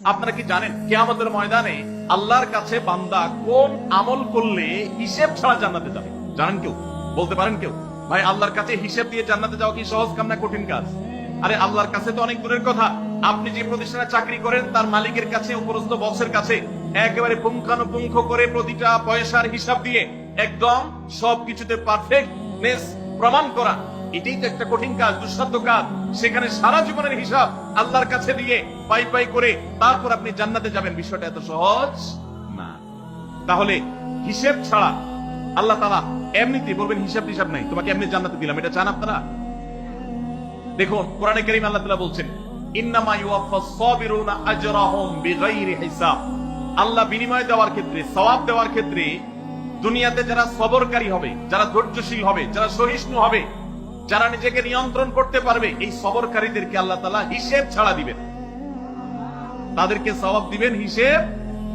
আপনারা কি জানেন কিয়ামতের ময়দানে আল্লাহর কাছে বান্দা কোন আমল করলে হিসেব ছাড়া জান্নাতে যাবে? জানেন কেউ? বলতে পারেন কেউ? ভাই, আল্লাহর কাছে হিসেব দিয়ে জান্নাতে যাওয়া কি সহজ কাম না কঠিন কাজ? আরে আল্লাহর কাছে তো অনেক দূরের কথা। আপনি যে প্রতিষ্ঠানে চাকরি করেন তার মালিকের কাছে, উপরস্থ বসের কাছে একেবারে পুঙ্খানুপুঙ্খ করে প্রতিটা পয়সার হিসাব দিয়ে একদম সবকিছুতে পারফেক্টনেস প্রমাণ করা, এটাই তো একটা কঠিন কাজ, দুঃসাধ্য কাজ। সেখানে সারা জীবনের হিসাব আল্লাহর কাছে দিয়ে পাই পাই করে তারপর আপনি জান্নাতে যাবেন, বিষয়টা এত সহজ না। তাহলে হিসেব ছাড়া আল্লাহ তাআলা এমনিতে বলবেন হিসাব টিসাব নাই, তোমাকে এমনি জান্নাতে দিলাম, এটা চান আপনারা? দেখুন কোরআনে কারীম আল্লাহ তাআলা বলছেন, ইন্নামা ইউওয়াফাস সাবিরুনা আজরাহুম বিগাইরি হিসাব। আল্লাহ বিনিময় দেওয়ার ক্ষেত্রে, সওয়াব দেওয়ার ক্ষেত্রে দুনিয়াতে যারা সবরকারী হবে, যারা ধৈর্যশীল হবে, যারা সহিষ্ণু হবে, যারা নিজেকে নিয়ন্ত্রণ করতে পারবে, এই সবরকারীদেরকে আল্লাহ তাআলা হিসেব ছাড়া দিবেন, তাদেরকে সওয়াব দিবেন হিসেব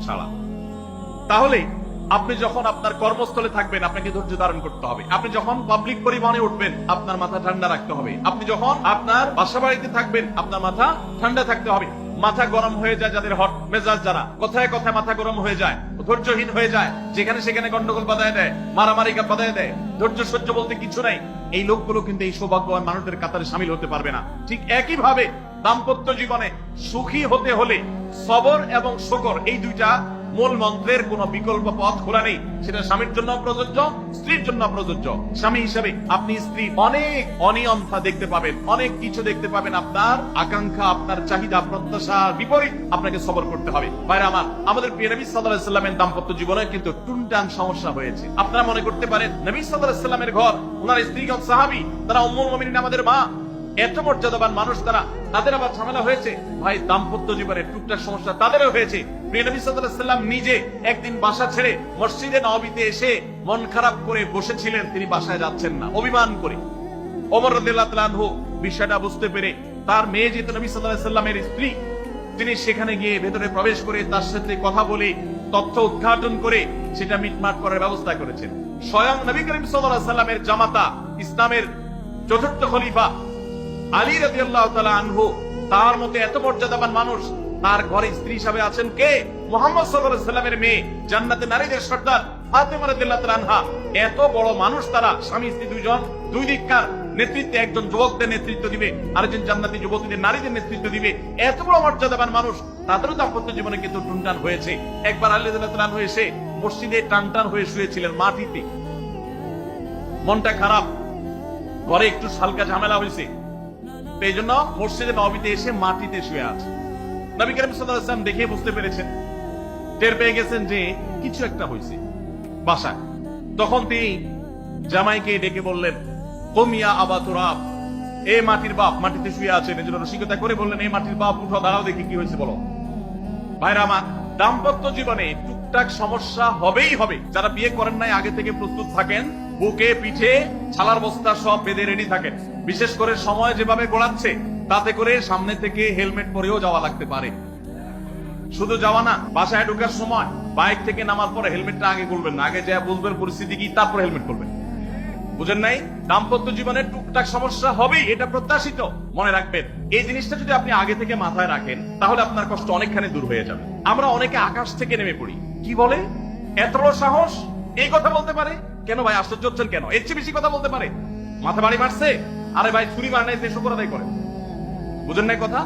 ছাড়া। তাহলে আপনি যখন আপনার কর্মস্থলে থাকবেন আপনাকে ধৈর্য ধারণ করতে হবে। আপনি যখন পাবলিক পরিবহনে উঠবেন আপনার মাথা ঠান্ডা রাখতে হবে। আপনি যখন আপনার বাসা বাড়িতে থাকবেন আপনার মাথা ঠান্ডা থাকতে হবে। মাথা গরম হয়ে যায় যাদের, হট মেজাজ যারা, কথায় কথায় মাথা গরম হয়ে যায়, ধৈর্যহীন হয়ে যায়, যেখানে সেখানে গন্ডগোল বাধায় দেয়, মারামারি বাধায় দেয়, ধৈর্য সহ্য বলতে কিছু নাই, এই লোকগুলো কিন্তু এই সৌভাগ্যবান মানুষদের কাতারে শামিল হতে পারবে না। ঠিক একই ভাবে দাম্পত্য জীবনে সুখী হতে হলে সবর এবং শুকর, এই দুইটা মূল মন্ত্রের কোন বিকল্প পথ খোলা নেই। সেটা স্বামীর জন্য প্রযোজ্য, স্ত্রীর জন্য প্রযোজ্য। স্বামী হিসেবে আপনি স্ত্রী অনেক অনিয়ন্ত্রণ দেখতে পাবেন, অনেক কিছু দেখতে পাবেন, আপনার আকাঙ্ক্ষা, আপনার চাহিদা, প্রত্যাশার বিপরীত আপনাকে সবর করতে হবে। ভাইরা আমার, আমাদের প্রিয় নবী সাল্লাল্লাহু আলাইহি সাল্লামের দাম্পত্য জীবনে কিন্তু টুনটান সমস্যা হয়েছে। আপনারা মনে করতে পারেন নবী সাল্লাল্লাহু আলাইহি সাল্লামের ঘর, ওনার স্ত্রীগণ সাহাবী, তারা উম্মুল মুমিনিন আমাদের মা, এত মর্যাদাবান মানুষ তারা, তাদের আবার ঝামেলা হয়েছে। ভাই, দাম্পত্য জীবনের টুকটাক সমস্যা তাদেরও হয়েছে। প্রিয় নবী সাল্লাল্লাহু আলাইহি সাল্লাম নিজে একদিন বাসা ছেড়ে মসজিদে নববীতে এসে মন খারাপ করে বসেছিলেন, তিনি বাসায় যাচ্ছেন না, অভিমান করে। ওমর রাদিয়াল্লাহু তাআলা আনহু বিষয়টা বুঝতে পেরে তার মেয়ে যেহেতু নবী সাল্লাল্লাহু আলাইহি সাল্লামের স্ত্রী, তিনি সেখানে গিয়ে ভেতরে প্রবেশ করে তার সাথে কথা বলে তথ্য উদ্ঘাটন করে সেটা মিটমাট করার ব্যবস্থা করেছেন। স্বয়ং নবী করিম সাল্লাল্লাহু আলাইহি সাল্লামের জামাতা, ইসলামের চতুর্থ খলিফা আলী রাদিয়াল্লাহু তাআলা আনহু, তার মতে এত মর্যাদাবান মানুষ, তার ঘরে স্ত্রী হিসাবে আছেন কে? মুহাম্মদ সাল্লাল্লাহু আলাইহি সাল্লামের মেয়ে, জান্নাতে নারীদের সর্দার ফাতেমা রাদিয়াল্লাহু তাআলা আনহা। এত বড় মানুষ তারা, স্বামী স্ত্রী দুইজন, দুই দিককার নেতৃত্বে, একজন যুবকদের নেতৃত্ব দিবে, আরেকজন জান্নাতি যুবতীদের, নারীদের নেতৃত্ব দিবে। এত বড় মর্যাদাবান মানুষ, তাদেরও দাম্পত্য জীবনে কিন্তু টুনটান হয়েছে। একবার আলী রাদিয়াল্লাহু তাআলা আনহু এসে মসজিদে টানটান হয়ে শুয়েছিলেন মাটিতে, মনটা খারাপ, ঘরে একটু হালকা ঝামেলা হয়েছে, এই জন্য মসজিদে নববীতে এসে মাটিতে শুয়ে আছে। নবী করিম সাল্লাল্লাহু আলাইহি ওয়াসাল্লাম দেখে বুঝতে পেরেছেন, টের পেয়ে গেছেন যে কিছু একটা হয়েছে বাসায়। তখন তিনি জামাইকে ডেকে বললেন, কুম ইয়া আবা তুরাব, এ মাটির বাপ, মাটিতে শুয়ে আছেন, এজন্য রসিকতা করে বললেন, এই মাটির বাপ উঠো, দাঁড়াও দেখি কি হয়েছে বলো। ভাইরা আমার, দাম্পত্য জীবনে টুকটাক সমস্যা হবেই হবে। যারা বিয়ে করেন নাই আগে থেকে প্রস্তুত থাকেন, বুকে পিঠে ছালার বস্তা সব বেঁধে রেডি থাকেন। বিশেষ করে সময় যেভাবে গড়াচ্ছে তাতে করে সামনে থেকে হেলমেট পরেও যাওয়া লাগতে পারে। শুধু যাওয়া না, বাসায় ঢোকার সময় বাইক থেকে নামার পরে হেলমেটটা আগে খুলবেন না, আগে যা বুঝবেন পরিস্থিতি কি, তারপর হেলমেট খুলবেন। বুঝেন নাই? দাম্পত্য জীবনে টুকটাক সমস্যা হবেই, এটা প্রত্যাশিত। মনে রাখবেন, এই জিনিসটা যদি আপনি আগে থেকে মাথায় রাখেন তাহলে আপনার কষ্ট অনেকখানি দূর হয়ে যাবে। আমরা অনেকে আকাশ থেকে নেমে পড়ি, কি বলে, এত বড় সাহস, এই কথা বলতে পারে কেন? ভাই আশ্চর্য হচ্ছেন কেন? এর চেয়ে বেশি কথা বলতে পারে, মাথা বাড়ি মারছে, আরে ভাই চুরি মার নাই, শুকর আদায় করে। বুঝেন নাই কথা?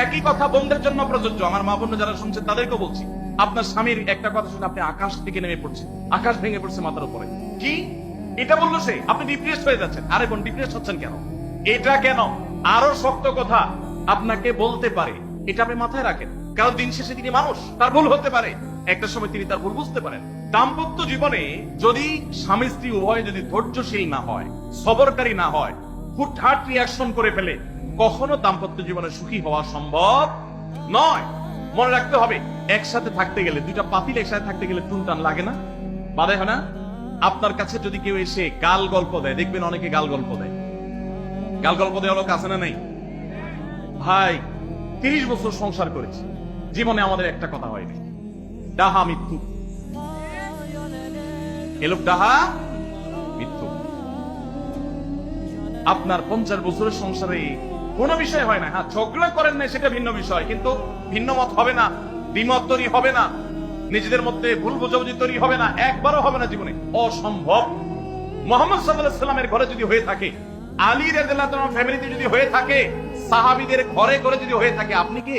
একই কথা বোনদের জন্য প্রযোজ্য। আমার মা বোন যারা শুনছেন তাদেরকে বলছি, আপনার স্বামীর একটা কথা শুনে আপনি আকাশ থেকে নেমে পড়ছেন, আকাশ ভেঙে পড়ছে মাথার উপরে, কি এটা বললো সে, আপনি ডিপ্রেসড হয়ে যাচ্ছেন। আরে বোন, ডিপ্রেসড হচ্ছেন কেন? এটা কেন? আরো শক্ত কথা আপনাকে বলতে পারে, এটা আপনি মাথায় রাখেন, কারণ দিন শেষে তিনি মানুষ, তার ভুল হতে পারে, একটা সময় তিনি তার ভুল বুঝতে পারেন। দাম্পত্য জীবনে যদি স্বামী স্ত্রী উভয় যদি ধৈর্যশীল না হয়, সবরকারী না হয়, হুটহাট রিয়াকশন করে ফেলে, কখনো দাম্পত্য জীবনে সুখী হওয়া সম্ভব নয়। মনে রাখতে হবে, একসাথে থাকতে গেলে, দুইটা পাতিল একসাথে থাকতে গেলে টুনটান লাগে না, বাধে হয় না? আপনার কাছে যদি কেউ এসে গাল গল্প দেয়, দেখবেন অনেকে গাল গল্প দেয়, গাল গল্প দেওয়া লোক আছে না নাই? ভাই, 30 বছর সংসার করেছি, জীবনে আমাদের একটা কথা হয়নি, ডাহা মিথ্যু, এ লোক ডাহা মিথ্যু। আপনার 50 বছরের সংসারে কোনো বিষয় হয় না। হ্যাঁ, ঝগড়া করেন না সেটা ভিন্ন বিষয়, কিন্তু ভিন্ন মত হবে না, দ্বিমত তৈরি হবে না, নিজেদের মধ্যে ভুল বোঝাবুঝি তৈরি হবে না, একবারও হবে না জীবনে, অসম্ভব। মোহাম্মদ সাল্লাল্লাহু আলাইহি ওয়াসাল্লামের ঘরে যদি হয়ে থাকে, আলী রাদিয়াল্লাহু তাআলা ফ্যামিলিতে যদি হয়ে থাকে, সাহাবীদের ঘরে ঘরে যদি হয়ে থাকে, আপনি কি